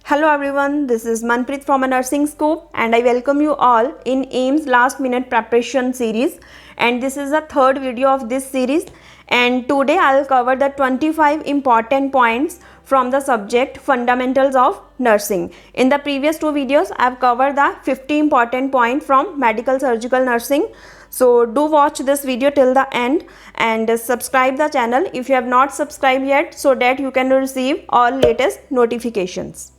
Hello everyone, this is Manpreet from a Nursing Scoop and I welcome you all in AIIMS Last Minute Preparation series, and this is the third video of this series, and today I'll cover the 25 important points from the subject Fundamentals of Nursing. In the previous two videos I've covered the 50 important points from Medical Surgical Nursing. So do watch this video till the end and subscribe the channel if you have not subscribed yet, so that you can receive all latest notifications.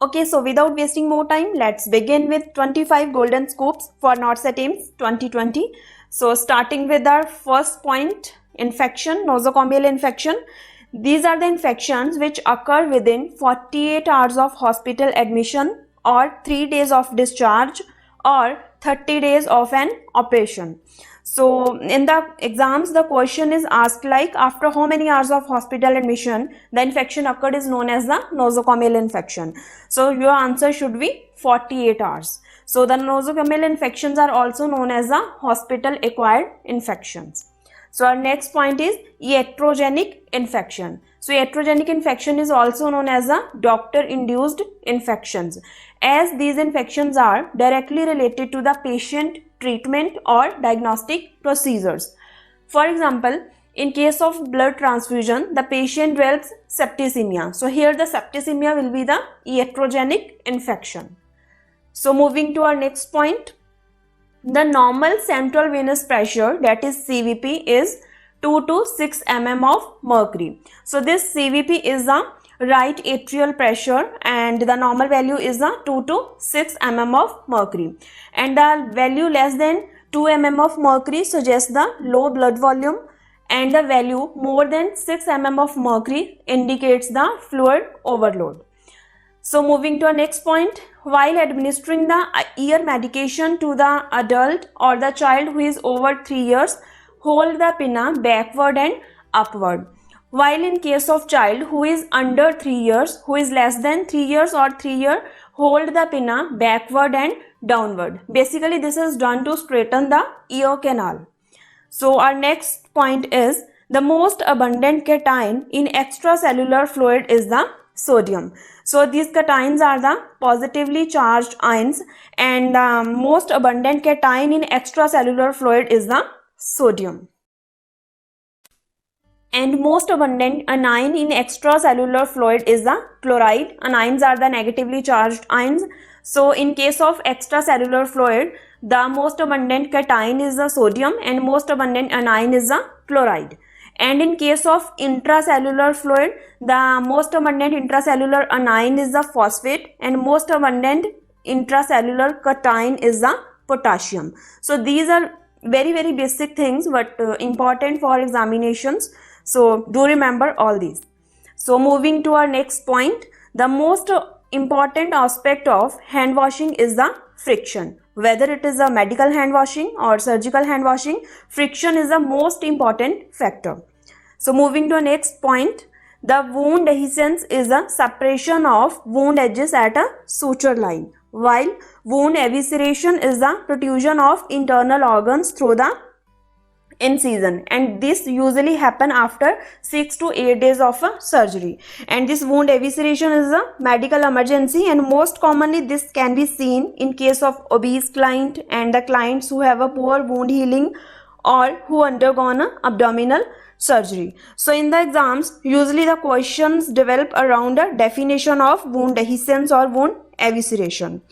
Okay, so without wasting more time, let's begin with 25 golden scoops for NORCET AIIMS 2020. So starting with our first point, infection, nosocomial infection. These are the infections which occur within 48 hours of hospital admission or 3 days of discharge or 30 days of an operation. So in the exams, the question is asked like, after how many hours of hospital admission the infection occurred is known as the nosocomial infection. So your answer should be 48 hours. So the nosocomial infections are also known as the hospital acquired infections. So our next point is iatrogenic infection. So iatrogenic infection is also known as the doctor-induced infections, as these infections are directly related to the patient treatment or diagnostic procedures. For example, in case of blood transfusion, the patient develops septicemia. So here the septicemia will be the iatrogenic infection. So moving to our next point, the normal central venous pressure, that is CVP, is 2 to 6 mm of mercury. So this CVP is the right atrial pressure and the normal value is the 2 to 6 mm of mercury, and the value less than 2 mm of mercury suggests the low blood volume, and the value more than 6 mm of mercury indicates the fluid overload. So moving to our next point, while administering the ear medication to the adult or the child who is over 3 years, hold the pinna backward and upward. While in case of child who is under 3 years, who is less than 3 years or 3 year, hold the pinna backward and downward. Basically this is done to straighten the ear canal. So our next point is, the most abundant cation in extracellular fluid is the sodium. So these cations are the positively charged ions, and the most abundant cation in extracellular fluid is the sodium. And most abundant anion in extracellular fluid is the chloride. Anions are the negatively charged ions. So in case of extracellular fluid, the most abundant cation is the sodium and most abundant anion is the chloride. And in case of intracellular fluid, the most abundant intracellular anion is the phosphate and most abundant intracellular cation is the potassium. So these are very basic things, but important for examinations. So do remember all these. So moving to our next point, the most important aspect of hand washing is the friction. Whether it is a medical hand washing or surgical hand washing, friction is the most important factor. So moving to our next point, the wound dehiscence is a separation of wound edges at a suture line, while wound evisceration is the protrusion of internal organs through the incision, and this usually happen after 6 to 8 days of a surgery. And this wound evisceration is a medical emergency, and most commonly this can be seen in case of obese client and the clients who have a poor wound healing or who undergone a abdominal surgery. So in the exams, usually the questions develop around a definition of wound dehiscence or wound evisceration.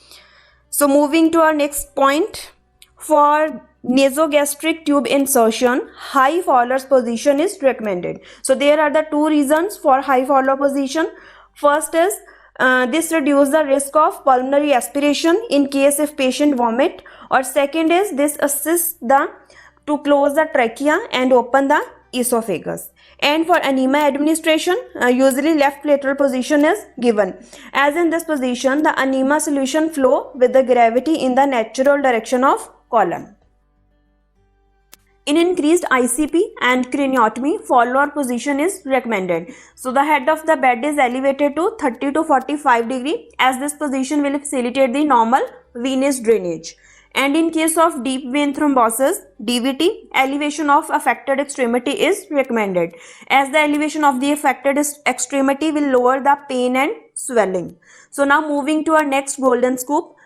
So moving to our next point, for nasogastric tube insertion, high Fowler's position is recommended. So there are the two reasons for high Fowler position. First is this reduces the risk of pulmonary aspiration in case if patient vomit, or second is this assists to close the trachea and open the esophagus. And for enema administration, usually left lateral position is given, as in this position the enema solution flow with the gravity in the natural direction of colon. In increased ICP and craniotomy, Fowler position is recommended. So the head of the bed is elevated to 30 to 45 degree, as this position will facilitate the normal venous drainage. And in case of deep vein thrombosis, DVT, elevation of affected extremity is recommended, as the elevation of the affected extremity will lower the pain and swelling. So now moving to our next golden scoop.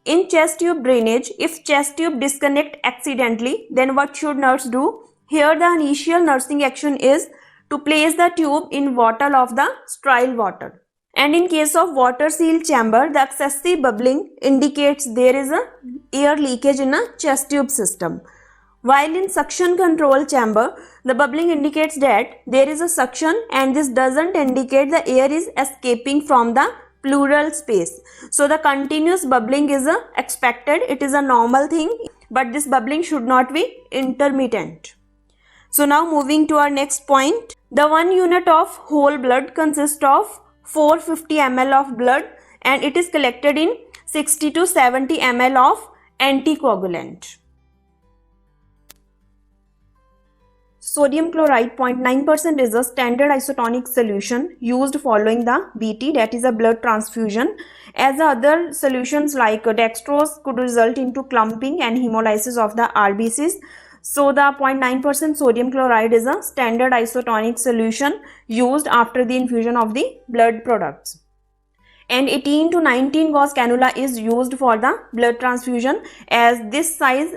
In chest tube drainage, if chest tube disconnect accidentally, then what should nurse do? Here the initial nursing action is to place the tube in bottle of the sterile water. And in case of water sealed chamber, the excessive bubbling indicates there is a air leakage in a chest tube system. While in suction control chamber, the bubbling indicates that there is a suction, and this doesn't indicate the air is escaping from the pleural space. So the continuous bubbling is expected. It is a normal thing, but this bubbling should not be intermittent. So now moving to our next point. The 1 unit of whole blood consists of 450 ml of blood, and it is collected in 60 to 70 ml of anticoagulant. Sodium chloride 0.9% is a standard isotonic solution used following the BT, that is a blood transfusion, as other solutions like dextrose could result into clumping and hemolysis of the RBCs. So the 0.9% sodium chloride is a standard isotonic solution used after the infusion of the blood products. And 18 to 19 gauge cannula is used for the blood transfusion, as this size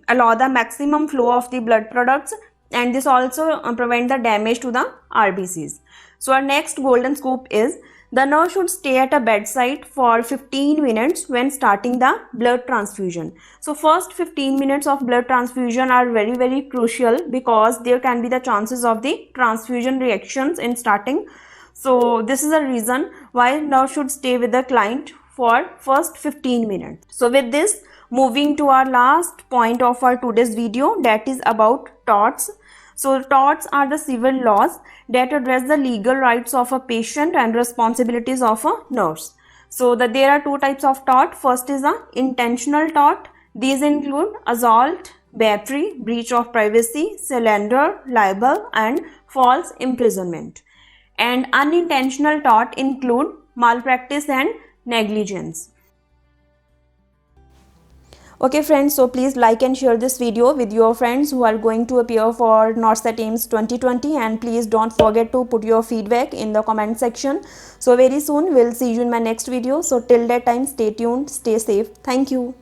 allow the maximum flow of the blood products, and this also prevent the damage to the RBCs. So our next golden scoop is the nurse should stay at a bedside for 15 minutes when starting the blood transfusion. So first 15 minutes of blood transfusion are very crucial, because there can be the chances of the transfusion reactions in starting. So this is a reason why nurse should stay with the client for first 15 minutes. So with this, moving to our last point of our today's video, that is about torts. So torts are the civil laws that address the legal rights of a patient and responsibilities of a nurse. So there are two types of tort. First is a intentional tort. These include assault, battery, breach of privacy, slander, libel, and false imprisonment. And unintentional tort include malpractice and negligence. Okay friends, so please like and share this video with your friends who are going to appear for NORCET AIIMS 2020, and please don't forget to put your feedback in the comment section. So very soon we'll see you in my next video. So till that time, stay tuned, stay safe. Thank you.